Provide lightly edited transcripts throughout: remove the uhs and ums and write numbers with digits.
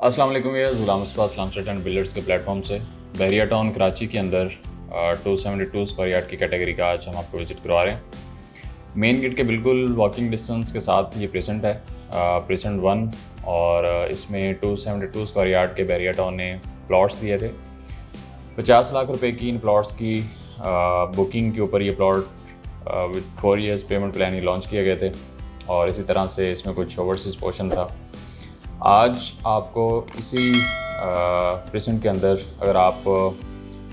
अस्सलाम वालेकुम viewers, Ghulam Mustafa Islam state and builders के प्लेटफॉर्म से बहरिया टाउन कराची के अंदर 272 स्क्वायर यार्ड की कैटेगरी का आज हम आपको विज़िट करवा रहे हैं। मेन गेट के बिल्कुल वॉकिंग डिस्टेंस के साथ ये प्रेजेंट है, प्रेजेंट 1। और इसमें 272 स्क्वायर यार्ड के बहरिया टाउन ने प्लॉट्स दिए थे। 50 लाख रुपए की इन प्लॉट्स की बुकिंग के ऊपर ये plot with 4 years payment plan he launch किए गए थे। और इसी तरह से इसमें कुछ ओवरसीज़ पोर्शन था। आज आपको इसी प्रेजेंट के अंदर अगर आप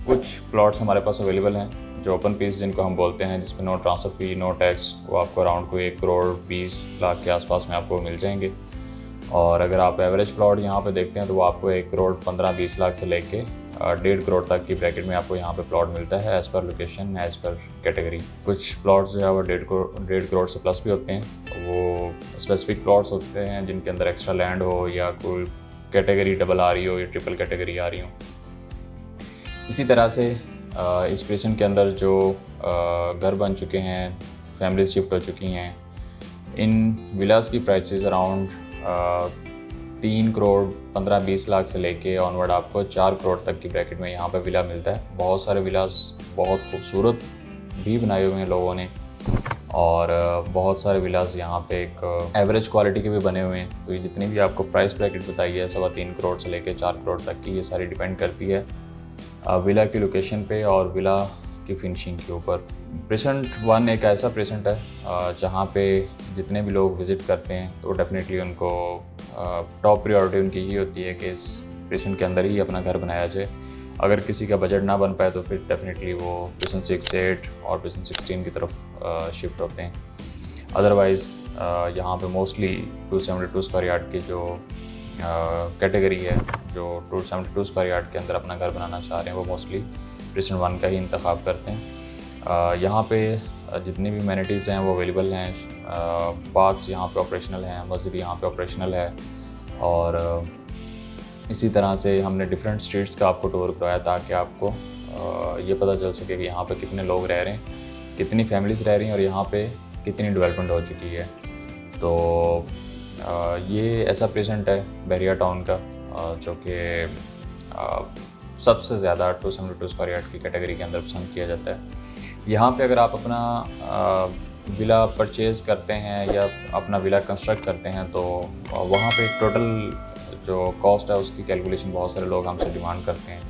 कुछ प्लॉट्स हमारे पास अवेलेबल हैं जो ओपन पीस जिनको हम बोलते हैं, जिसमें नो ट्रांसफ़र फ़ी नो टैक्स, वो आपको अराउंड कोई 1 करोड़ 20 लाख के आसपास में आपको मिल जाएंगे। और अगर आप एवरेज प्लॉट यहाँ पे देखते हैं तो वो आपको 1 करोड़ 15-20 लाख से लेके 1.5 करोड़ तक की ब्रैकेट में आपको यहाँ पे प्लॉट मिलता है, as per location as per category. कुछ प्लॉट्स जो है वो 1.5 करोड़ से प्लस भी होते हैं। वो स्पेसिफिक प्लॉट्स होते हैं जिनके अंदर एक्स्ट्रा लैंड हो या कोई कैटेगरी डबल आ रही हो या ट्रिपल कैटेगरी आ रही हो। इसी तरह से इस प्रेजेंट के अंदर जो घर बन चुके हैं, फैमिली शिफ्ट हो चुकी हैं, इन विलास की प्राइसेस अराउंड 3 करोड़ 15-20 लाख से लेके ऑनवर्ड आपको 4 करोड़ तक की ब्रैकेट में यहाँ पे विला मिलता है। बहुत सारे विलास बहुत खूबसूरत भी बनाए हुए हैं लोगों ने, और बहुत सारे विलास यहाँ पे एक एवरेज क्वालिटी के भी बने हुए हैं। तो ये जितनी भी आपको प्राइस ब्रैकेट बताई है 3.25 करोड़ से लेके 4 करोड़ तक की, ये सारी डिपेंड करती है विला की लोकेशन पे और विला की फिनिशिंग के ऊपर। प्रेजेंट 1 एक ऐसा प्रेजेंट है जहाँ पे जितने भी लोग विज़िट करते हैं तो डेफिनेटली उनको टॉप प्रायोरिटी उनकी ही होती है कि इस प्रेजेंट के अंदर ही अपना घर बनाया जाए। अगर किसी का बजट ना बन पाए तो फिर डेफिनेटली वो प्रेजेंट 6, 8 और प्रेजेंट 16 की तरफ शिफ्ट होते हैं। अदरवाइज़ यहाँ पे मोस्टली 272 स्क्वायर यार्ड की जो कैटेगरी है, जो 272 स्क्वायर यार्ड के अंदर अपना घर बनाना चाह रहे हैं, वो मोस्टली प्रेजेंट 1 का ही इंतखाब करते हैं। यहाँ पे जितनी भी एमेनिटीज़ हैं वो अवेलेबल हैं। पार्क्स यहाँ पे ऑपरेशनल हैं, मस्जिद यहाँ पे ऑपरेशनल है। और इसी तरह से हमने डिफरेंट स्ट्रीट्स का आपको टूर करवाया ताकि आपको ये पता चल सके कि यहाँ पे कितने लोग रह रहे हैं, कितनी फैमिलीज़ रह रही हैं और यहाँ पे कितनी डेवलपमेंट हो चुकी है। तो ये ऐसा प्रेजेंट है बहरिया टाउन का जो कि सबसे ज़्यादा 272 स्क्वायर यार्ड की कैटेगरी के अंदर पसंद किया जाता है। यहाँ पे अगर आप अपना विला परचेज़ करते हैं या अपना विला कंस्ट्रक्ट करते हैं तो वहाँ पे टोटल जो कॉस्ट है उसकी कैलकुलेशन बहुत सारे लोग हमसे डिमांड करते हैं।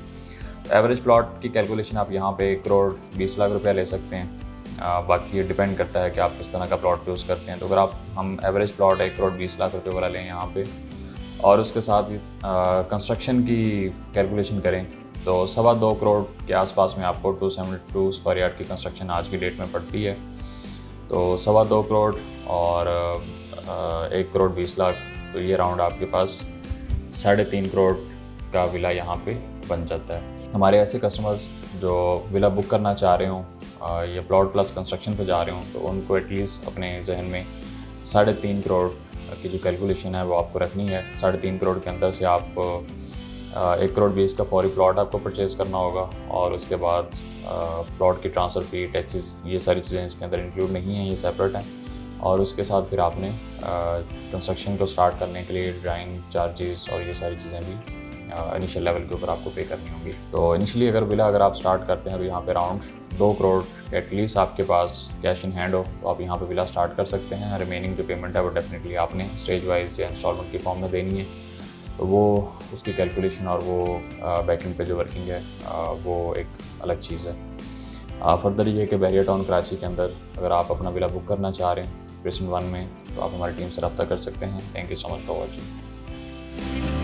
एवरेज प्लॉट की कैलकुलेशन आप यहाँ पे 1 करोड़ 20 लाख रुपया ले सकते हैं। बाकी ये डिपेंड करता है कि आप किस तरह का प्लॉट चूज़ करते हैं। तो अगर हम एवरेज प्लॉट 1 करोड़ 20 लाख रुपये वाला लें यहाँ पे और उसके साथ कंस्ट्रक्शन की कैलकुलेशन करें तो 2.25 करोड़ के आसपास में आपको 272 स्क्वायर यार्ड की कंस्ट्रक्शन आज की डेट में पड़ती है। तो 2.25 करोड़ और 1 करोड़ 20 लाख, तो ये राउंड आपके पास 3.5 करोड़ का विला यहाँ पे बन जाता है। हमारे ऐसे कस्टमर्स जो विला बुक करना चाह रहे हों या प्लॉट प्लस कंस्ट्रक्शन पे जा रहे हों तो उनको एटलीस्ट अपने जहन में 3.5 करोड़ की जो कैलकुलेशन है वो आपको रखनी है। 3.5 करोड़ के अंदर से आप 1 करोड़ 20 का फौरी प्लॉट आपको परचेज़ करना होगा और उसके बाद प्लॉट की ट्रांसफ़र फ़ी, टैक्सेस, ये सारी चीज़ें इसके अंदर इंक्लूड नहीं हैं, ये सेपरेट हैं। और उसके साथ फिर आपने कंस्ट्रक्शन को स्टार्ट करने के लिए ड्राइंग चार्जेस और ये सारी चीज़ें भी इनिशियल लेवल के ऊपर आपको पे करनी होंगी। तो इनिशियली अगर आप स्टार्ट करते हैं तो यहाँ पे अराउंड 2 करोड़ एटलीस्ट आपके पास कैश इन हैंड हो तो आप यहाँ पे विला स्टार्ट कर सकते हैं। रिमेनिंग जो पेमेंट है वो डेफिनेटली आपने स्टेज वाइज या इंस्टॉलमेंट की फॉर्म में देनी है। तो वो उसकी कैलकुलेशन और वो बैकएंड पे जो वर्किंग है वो एक अलग चीज़ है। फर्दर ये कि बहरिया टाउन कराची के अंदर अगर आप अपना विला बुक करना चाह रहे हैं प्रेजेंट 1 में तो आप हमारी टीम से रब्ता कर सकते हैं। Thank you so much for watching.